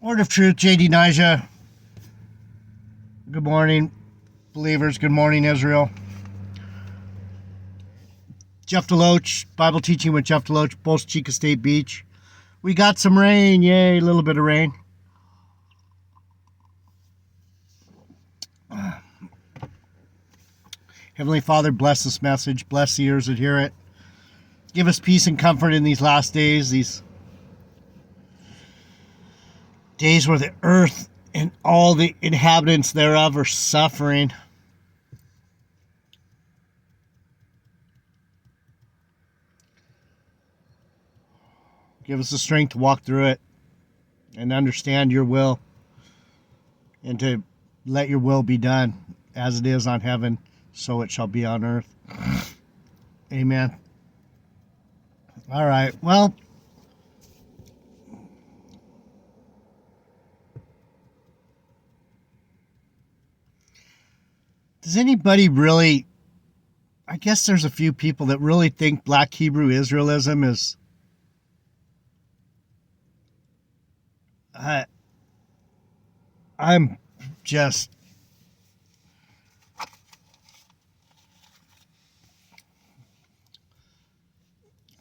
Word of Truth, J.D. Nija. Good morning, believers. Good morning, Israel. Jeff Deloach, Bible teaching with Jeff Deloach, Bolsa Chica State Beach. We got some rain. Yay, a little bit of rain. Heavenly Father, bless this message. Bless the ears that hear it. Give us peace and comfort in these last days, these days where the earth and all the inhabitants thereof are suffering. Give us the strength to walk through it and understand your will and to let your will be done as it is on heaven, so it shall be on earth. Amen. All right, well, does anybody really, I guess there's a few people that really think Black Hebrew Israelism is, I'm just,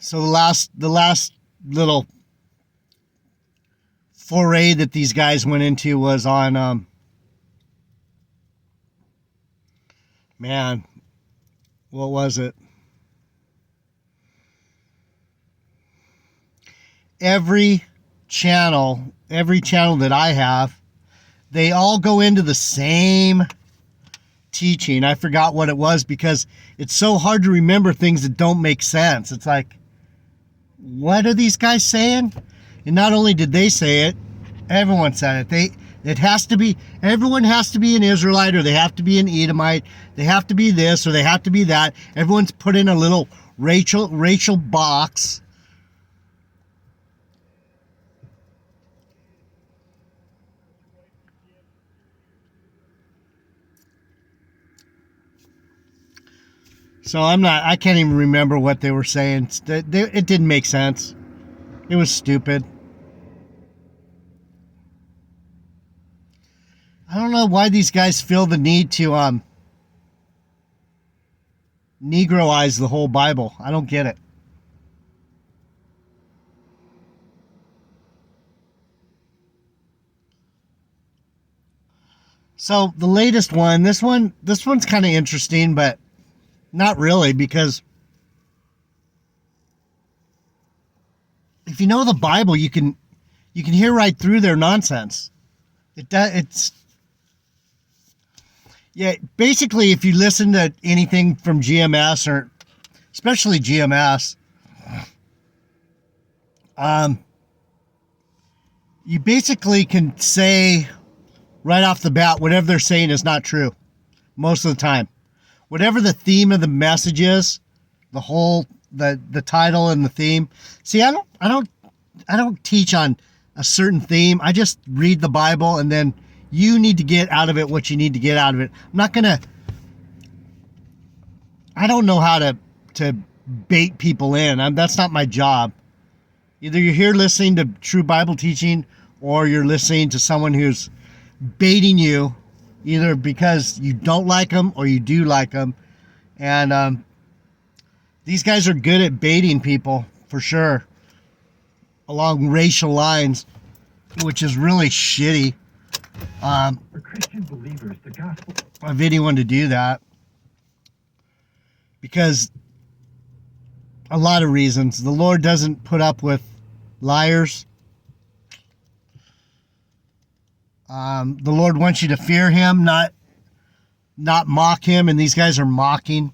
so the last little foray that these guys went into was on, man, what was it? Every channel that I have, they all go into the same teaching. I forgot what it was because it's so hard to remember things that don't make sense. It's like, what are these guys saying? And not only did they say it, everyone said it. Everyone has to be an Israelite, or they have to be an Edomite. They have to be this, or they have to be that. Everyone's put in a little racial box. So I can't even remember what they were saying. It didn't make sense. It was stupid. I don't know why these guys feel the need to Negroize the whole Bible. I don't get it. So the latest one, this one's kind of interesting, but not really, because if you know the Bible, you can hear right through their nonsense. Basically, if you listen to anything from GMS, or especially GMS, you basically can say right off the bat whatever they're saying is not true most of the time. Whatever the theme of the message is, the title and the theme. See, I don't teach on a certain theme. I just read the Bible, and then you need to get out of it what you need to get out of it. I don't know how to bait people in. That's not my job. Either you're here listening to true Bible teaching, or you're listening to someone who's baiting you, either because you don't like them or you do like them. And these guys are good at baiting people, for sure, along racial lines, which is really shitty. For Christian believers, the gospel of anyone to do that, because a lot of reasons. The Lord doesn't put up with liars. The Lord wants you to fear him, not mock him, and these guys are mocking.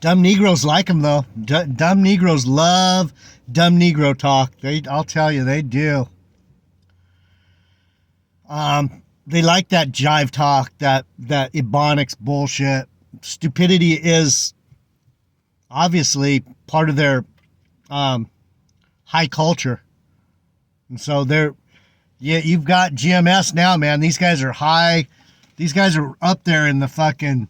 Dumb Negroes like him, though. Dumb Negroes love dumb Negro talk. I'll tell you, they do. They like that jive talk, that Ebonics bullshit. Stupidity is obviously part of their high culture. And so you've got GMS now, man. These guys are high. These guys are up there in the fucking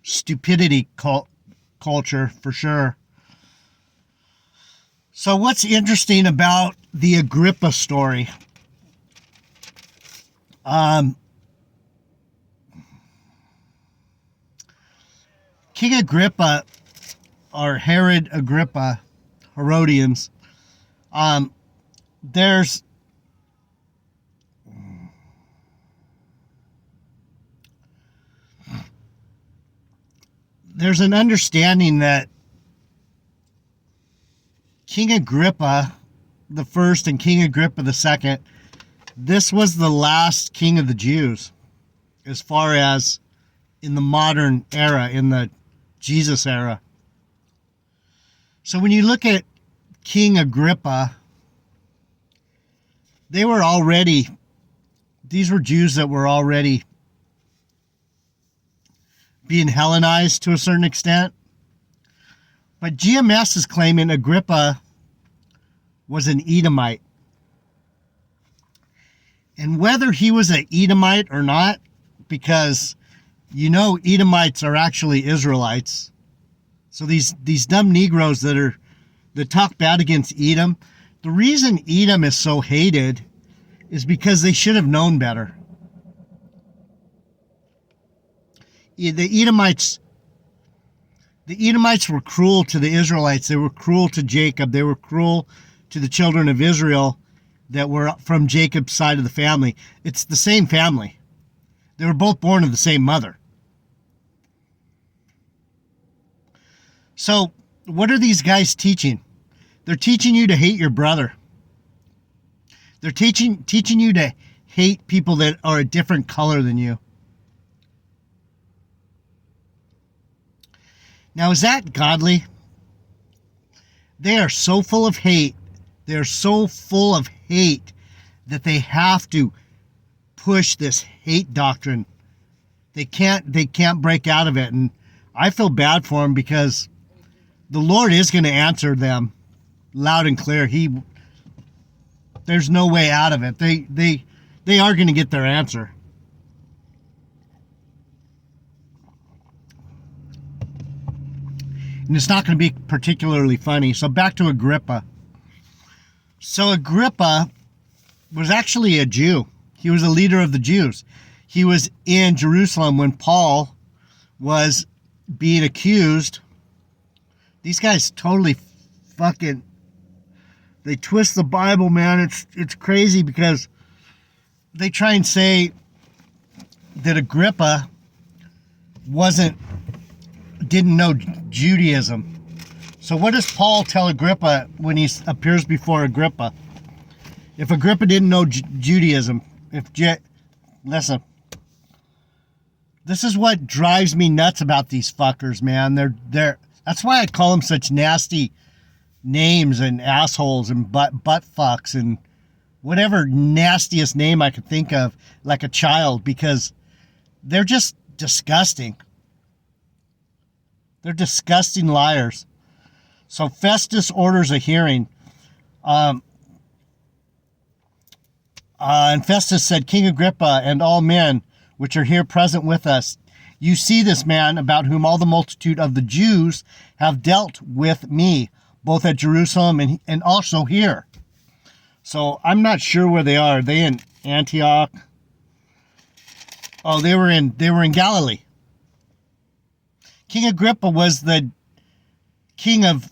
stupidity culture, for sure. So what's interesting about the Agrippa story? King Agrippa, or Herod Agrippa, Herodians, there's an understanding that King Agrippa the first and King Agrippa the second, this was the last king of the Jews as far as in the modern era, in the Jesus era. So when you look at King Agrippa, these were Jews that were already being Hellenized to a certain extent. But GMS is claiming Agrippa was an Edomite. And whether he was an Edomite or not, because Edomites are actually Israelites. So these dumb Negroes that talk bad against Edom, the reason Edom is so hated is because they should have known better. The Edomites were cruel to the Israelites. They were cruel to Jacob. They were cruel to the children of Israel that were from Jacob's side of the family. It's the same family. They were both born of the same mother. So what are these guys teaching? They're teaching you to hate your brother. They're teaching you to hate people that are a different color than you. Now, is that godly? They are so full of hate. They're so full of hate that they have to push this hate doctrine. They can't break out of it. And I feel bad for them because the Lord is going to answer them loud and clear. There's no way out of it. They are going to get their answer. And it's not going to be particularly funny. So back to Agrippa. So Agrippa was actually a Jew. He was a leader of the Jews. He was in Jerusalem when Paul was being accused. These guys totally they twist the Bible, man. It's crazy because they try and say that Agrippa didn't know Judaism. So what does Paul tell Agrippa when he appears before Agrippa? If Agrippa didn't know Judaism, listen, this is what drives me nuts about these fuckers, man. That's why I call them such nasty names and assholes and butt fucks and whatever nastiest name I could think of, like a child, because they're just disgusting. They're disgusting liars. So Festus orders a hearing. And Festus said, King Agrippa and all men which are here present with us, you see this man about whom all the multitude of the Jews have dealt with me, both at Jerusalem and also here. So I'm not sure where they are. Are they in Antioch? Oh, they were in Galilee. King Agrippa was the king of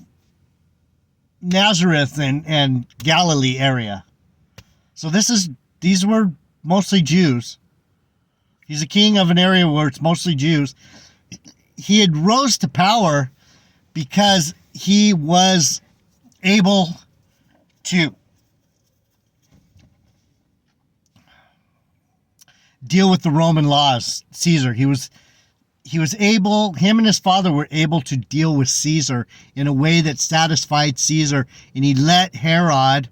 Nazareth and Galilee area. So these were mostly Jews. He's a king of an area where it's mostly Jews. He had rose to power because he was able to deal with the Roman laws, Caesar. Him and his father were able to deal with Caesar in a way that satisfied Caesar, and he let Herod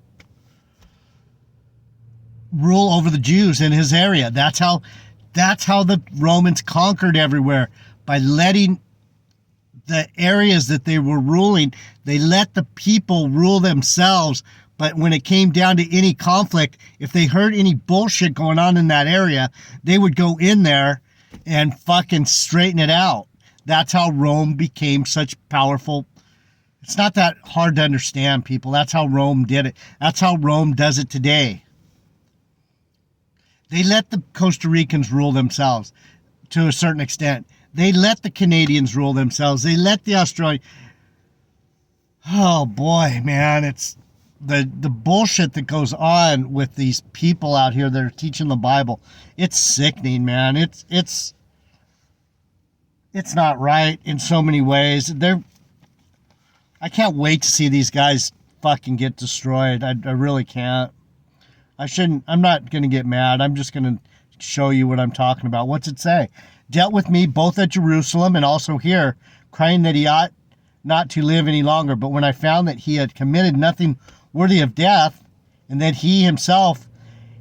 rule over the Jews in his area. That's how the Romans conquered everywhere, by letting the areas that they were ruling, they let the people rule themselves. But when it came down to any conflict, if they heard any bullshit going on in that area, they would go in there and fucking straighten it out. That's how Rome became such powerful It's not that hard to understand, people. That's how Rome did it. That's how Rome does it today. They let the Costa Ricans rule themselves to a certain extent. They let the Canadians rule themselves. They let the Australians. Oh boy, man, it's the bullshit that goes on with these people out here that are teaching the Bible. It's sickening, man. It's not right in so many ways. I can't wait to see these guys fucking get destroyed. I really can't. I'm not going to get mad. I'm just going to show you what I'm talking about. What's it say? Dealt with me both at Jerusalem and also here, crying that he ought not to live any longer. But when I found that he had committed nothing worthy of death, and that he himself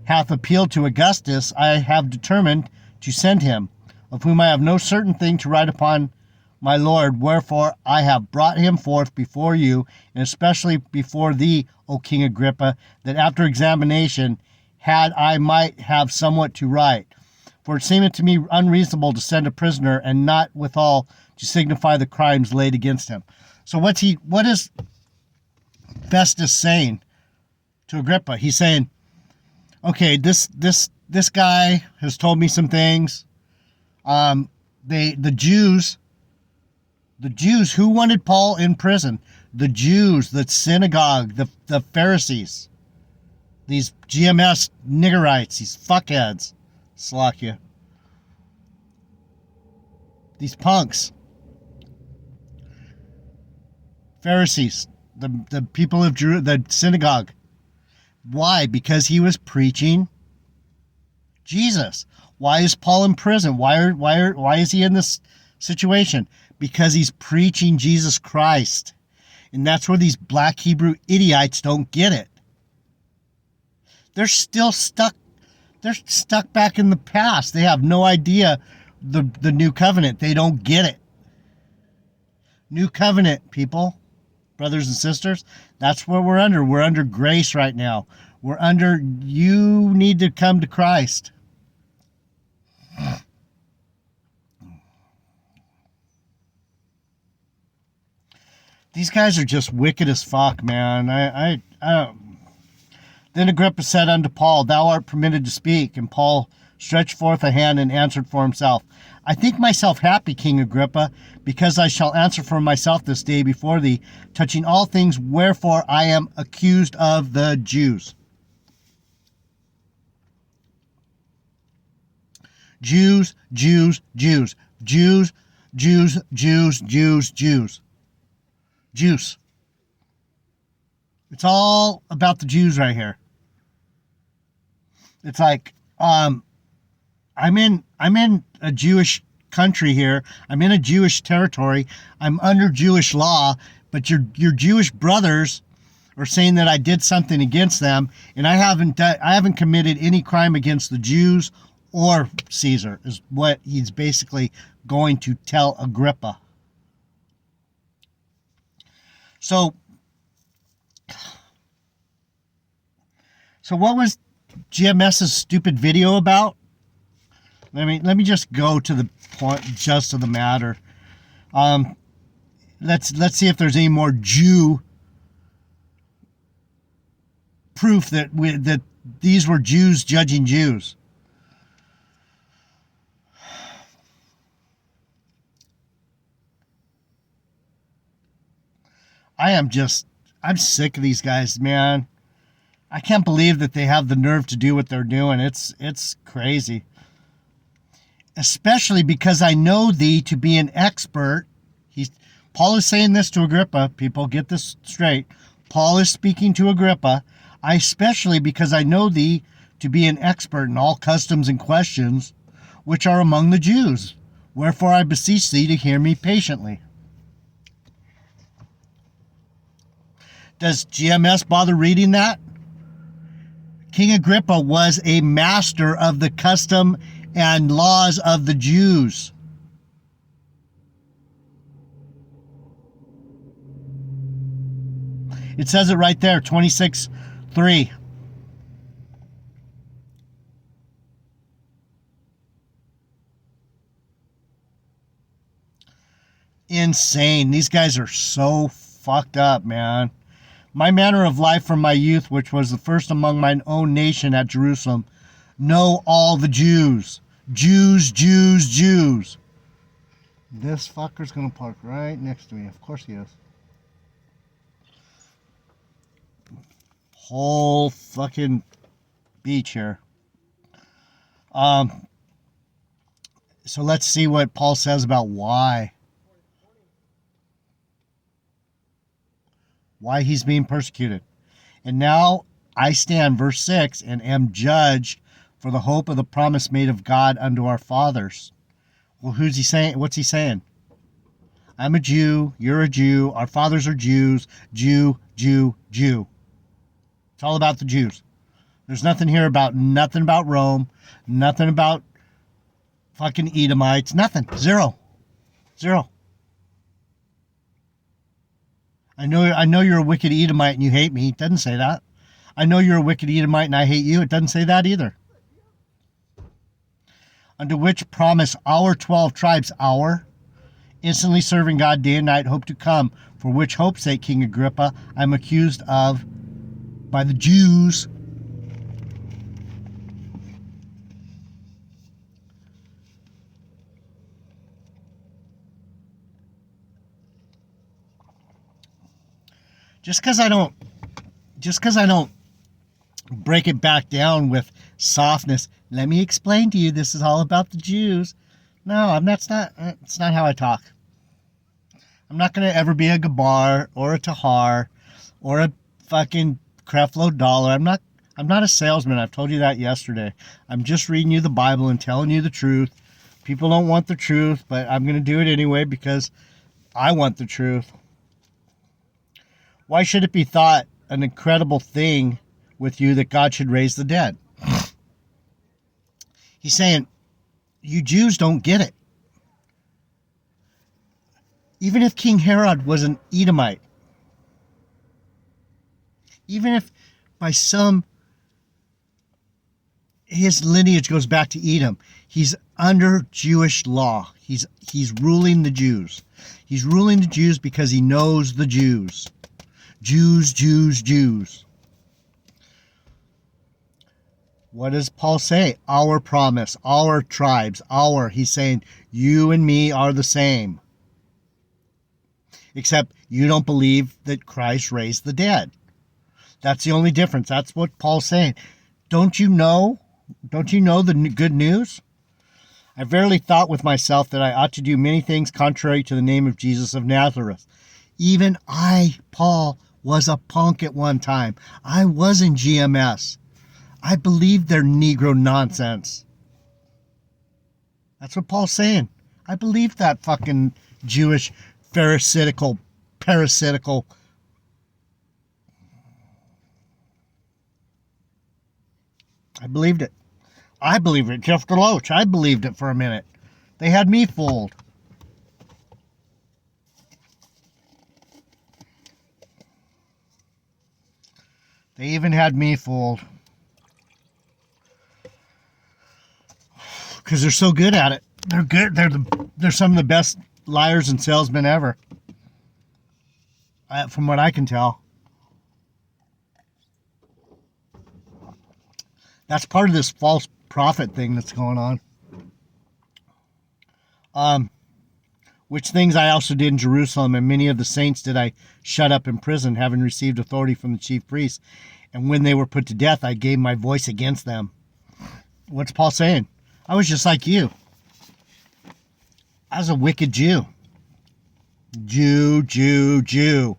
hath appealed to Augustus, I have determined to send him, of whom I have no certain thing to write upon my Lord. Wherefore I have brought him forth before you, and especially before thee, O King Agrippa, that after examination had I might have somewhat to write. For it seemeth to me unreasonable to send a prisoner, and not withal to signify the crimes laid against him. So what is Festus saying to Agrippa? He's saying, okay, this guy has told me some things. The Jews who wanted Paul in prison, the Jews, the synagogue, the Pharisees, these GMS niggerites, these fuckheads, Slovakia, these punks, Pharisees, the people of the synagogue. Why? Because he was preaching Jesus. Why is Paul in prison? Why is he in this situation? Because he's preaching Jesus Christ. And that's where these black Hebrew idiots don't get it. They're still stuck. They're stuck back in the past. They have no idea the new covenant. They don't get it. New covenant, people, brothers and sisters, that's what we're under. We're under grace right now. You need to come to Christ. These guys are just wicked as fuck, man. Then Agrippa said unto Paul, Thou art permitted to speak. And Paul stretched forth a hand and answered for himself. I think myself happy, King Agrippa, because I shall answer for myself this day before thee, touching all things wherefore I am accused of the Jews. Jews, Jews, Jews, Jews, Jews, Jews, Jews, Jews. Jews. It's all about the Jews right here. It's like, I'm in a Jewish country here. I'm in a Jewish territory. I'm under Jewish law, but your Jewish brothers are saying that I did something against them, and I haven't committed any crime against the Jews or Caesar, is what he's basically going to tell Agrippa. So what was GMS's stupid video about? Let me just go to the point just of the matter. Let's see if there's any more Jew proof that these were Jews judging Jews. I'm sick of these guys, man. I can't believe that they have the nerve to do what they're doing. It's crazy. Especially because I know thee to be an expert. Paul is saying this to Agrippa. People, get this straight. Paul is speaking to Agrippa. Especially because I know thee to be an expert in all customs and questions which are among the Jews. Wherefore I beseech thee to hear me patiently. Does GMS bother reading that? King Agrippa was a master of the custom and laws of the Jews. It says it right there, 26:3. Insane. These guys are so fucked up, man. My manner of life from my youth, which was the first among mine own nation at Jerusalem, know all the Jews. Jews, Jews, Jews. This fucker's gonna park right next to me. Of course he is. Whole fucking beach here. So let's see what Paul says about why he's being persecuted. And now I stand, verse 6, and am judged for the hope of the promise made of God unto our fathers. Well, who's he saying? What's he saying? I'm a Jew, you're a Jew, our fathers are Jews, Jew, Jew, Jew. It's all about the Jews. There's nothing about Rome, nothing about fucking Edomites, nothing. Zero. I know you're a wicked Edomite and you hate me. It doesn't say that. I know you're a wicked Edomite and I hate you. It doesn't say that either. Unto which promise our 12 tribes, instantly serving God day and night, hope to come, for which hope's sake, King Agrippa, I'm accused of by the Jews. Just because I don't break it back down with softness, let me explain to you, this is all about the Jews. No, it's not how I talk. I'm not going to ever be a Gabar or a Tahar or a fucking Creflo Dollar. I'm not a salesman. I've told you that yesterday. I'm just reading you the Bible and telling you the truth. People don't want the truth, but I'm going to do it anyway because I want the truth. Why should it be thought an incredible thing with you that God should raise the dead? He's saying, you Jews don't get it. Even if King Herod was an Edomite, even if by his lineage goes back to Edom, he's under Jewish law. He's ruling the Jews. He's ruling the Jews because he knows the Jews. Jews, Jews, Jews. What does Paul say? Our promise, our tribes, he's saying, you and me are the same. Except you don't believe that Christ raised the dead. That's the only difference. That's what Paul's saying. Don't you know the good news? I verily thought with myself that I ought to do many things contrary to the name of Jesus of Nazareth. Even I, Paul, was a punk at one time. I was in GMS. I believed their Negro nonsense. That's what Paul's saying. I believed that fucking Jewish parasitical. I believed it. Jeff Deloach, I believed it for a minute. They had me fooled. They even had me fooled. Because they're so good at it. They're good. They're some of the best liars and salesmen ever. From what I can tell. That's part of this false prophet thing that's going on. Which things I also did in Jerusalem, and many of the saints did I shut up in prison, having received authority from the chief priests. And when they were put to death, I gave my voice against them. What's Paul saying? I was just like you. I was a wicked Jew. Jew.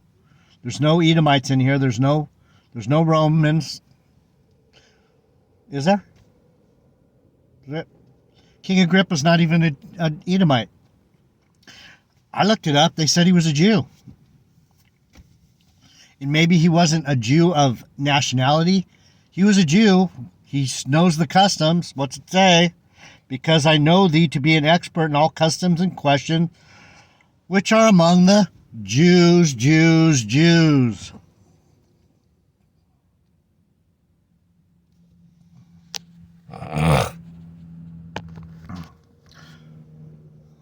There's no Edomites in here. There's no Romans. Is there? King Agrippa's not even an Edomite. I looked it up. They said he was a Jew. And maybe he wasn't a Jew of nationality. He was a Jew. He knows the customs. What's it say? Because I know thee to be an expert in all customs in question, which are among the Jews.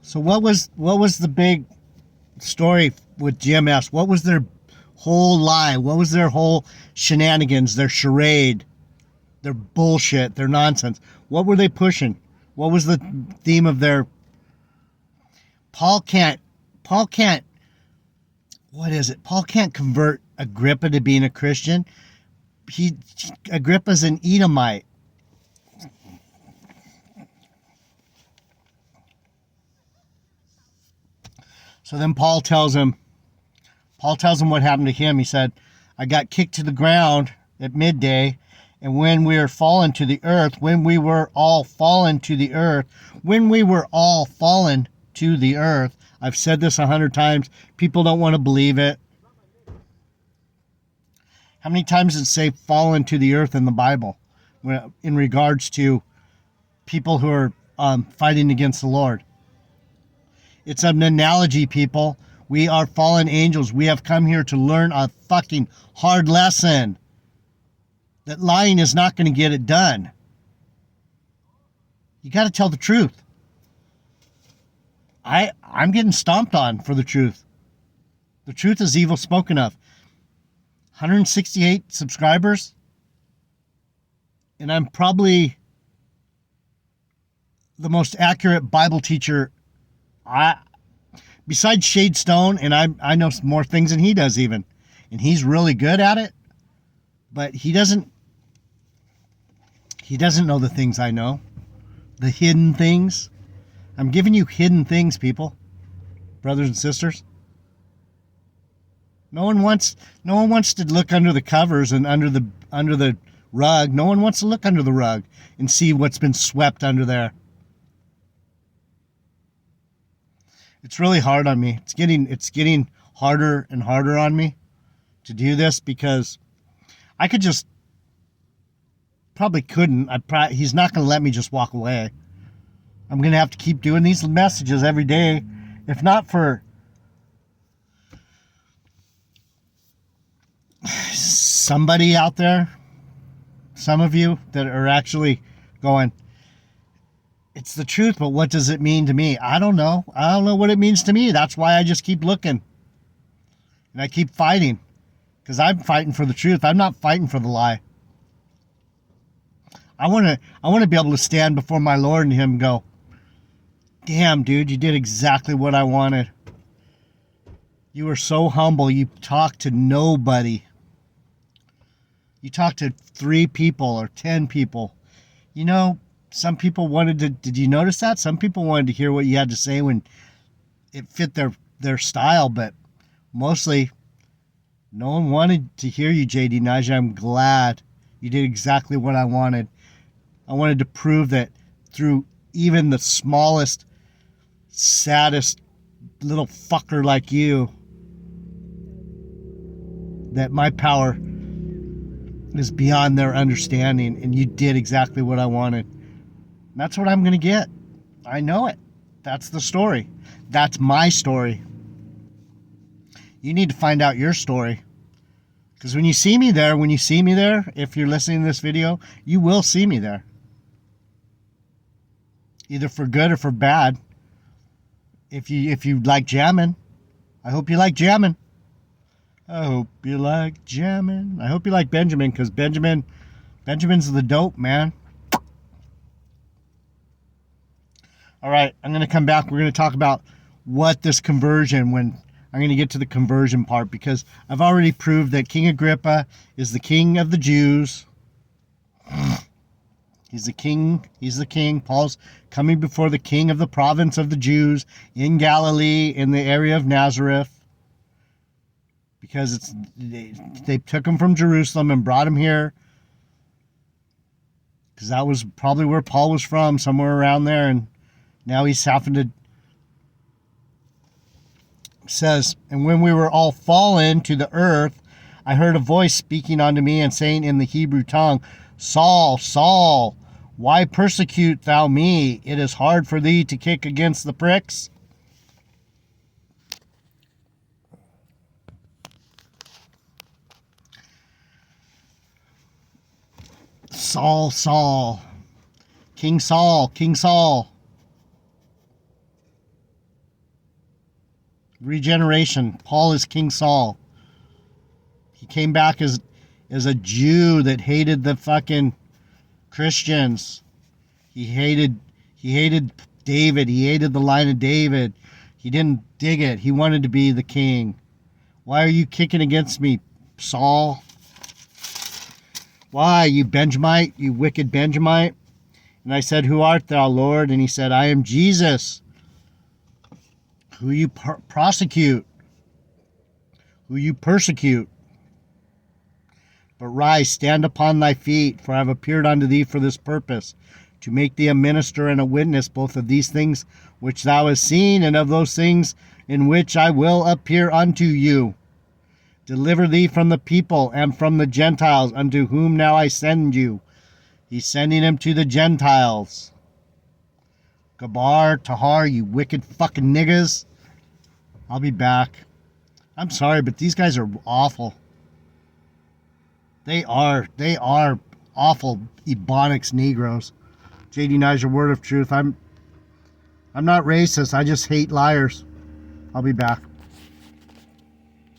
So what was the big story with GMS? What was their whole lie? What was their whole shenanigans, their charade, their bullshit, their nonsense? What were they pushing? What was the theme of their... Paul can't, what is it? Paul can't convert Agrippa to being a Christian. Agrippa's an Edomite. So then Paul tells him what happened to him. He said, I got kicked to the ground at midday, and when we were fallen to the earth, when we were all fallen to the earth, I've said this 100 times. People don't want to believe it. How many times does it say fallen to the earth in the Bible in regards to people who are fighting against the Lord? It's an analogy, people. We are fallen angels. We have come here to learn a fucking hard lesson. That lying is not going to get it done. You got to tell the truth. I'm getting stomped on for the truth. The truth is evil spoken of. 168 subscribers. And I'm probably the most accurate Bible teacher. Besides Shade Stone, and I know more things than he does even. And he's really good at it. But he doesn't know the things I know. The hidden things. I'm giving you hidden things, people. Brothers and sisters. No one wants to look under the covers and under the rug. No one wants to look under the rug and see what's been swept under there. It's really hard on me. It's getting harder and harder on me to do this because I could just probably couldn't. He's not going to let me just walk away. I'm going to have to keep doing these messages every day. If not for somebody out there, some of you that are actually going, it's the truth, but what does it mean to me? I don't know. I don't know what it means to me. That's why I just keep looking. And I keep fighting. Because I'm fighting for the truth. I'm not fighting for the lie. I want to be able to stand before my Lord and him go, damn, dude, you did exactly what I wanted. You were so humble. You talked to nobody. You talked to 3 people or 10 people. You know, some people wanted to, did you notice that? Some people wanted to hear what you had to say when it fit their style, but mostly no one wanted to hear you, JD Najee. I'm glad you did exactly what I wanted. I wanted to prove that through even the smallest, saddest little fucker like you, that my power is beyond their understanding, and you did exactly what I wanted. And that's what I'm going to get. I know it. That's the story. That's my story. You need to find out your story. Because when you see me there, if you're listening to this video, you will see me there. Either for good or for bad. If you like jamming, I hope you like jamming. I hope you like jamming. I hope you like Benjamin, because Benjamin's the dope, man. All right, I'm going to come back. We're going to talk about what this conversion, when I'm going to get to the conversion part, because I've already proved that King Agrippa is the king of the Jews. He's the king. Paul's coming before the king of the province of the Jews in Galilee, in the area of Nazareth. Because they took him from Jerusalem and brought him here. Because that was probably where Paul was from, somewhere around there. And now he's having to... says, and when we were all fallen to the earth, I heard a voice speaking unto me and saying in the Hebrew tongue, Saul, Saul, why persecute thou me? It is hard for thee to kick against the pricks. Saul, Saul, King Saul, King Saul. Regeneration. Paul is King Saul. He came back as a Jew that hated the fucking Christians. He hated David. He hated the line of David. He didn't dig it. He wanted to be the king. Why are you kicking against me, Saul? Why, you Benjamite, you wicked Benjamite? And I said, who art thou, Lord? And he said, I am Jesus, who you prosecute, who you persecute. But rise, stand upon thy feet, for I have appeared unto thee for this purpose, to make thee a minister and a witness both of these things which thou hast seen, and of those things in which I will appear unto you. Deliver thee from the people and from the Gentiles, unto whom now I send you. He's sending him to the Gentiles. Gabar, Tahar, you wicked fucking niggas. I'll be back. I'm sorry, but these guys are awful. They are awful Ebonics Negroes. JD Niger, word of truth. I'm not racist. I just hate liars. I'll be back.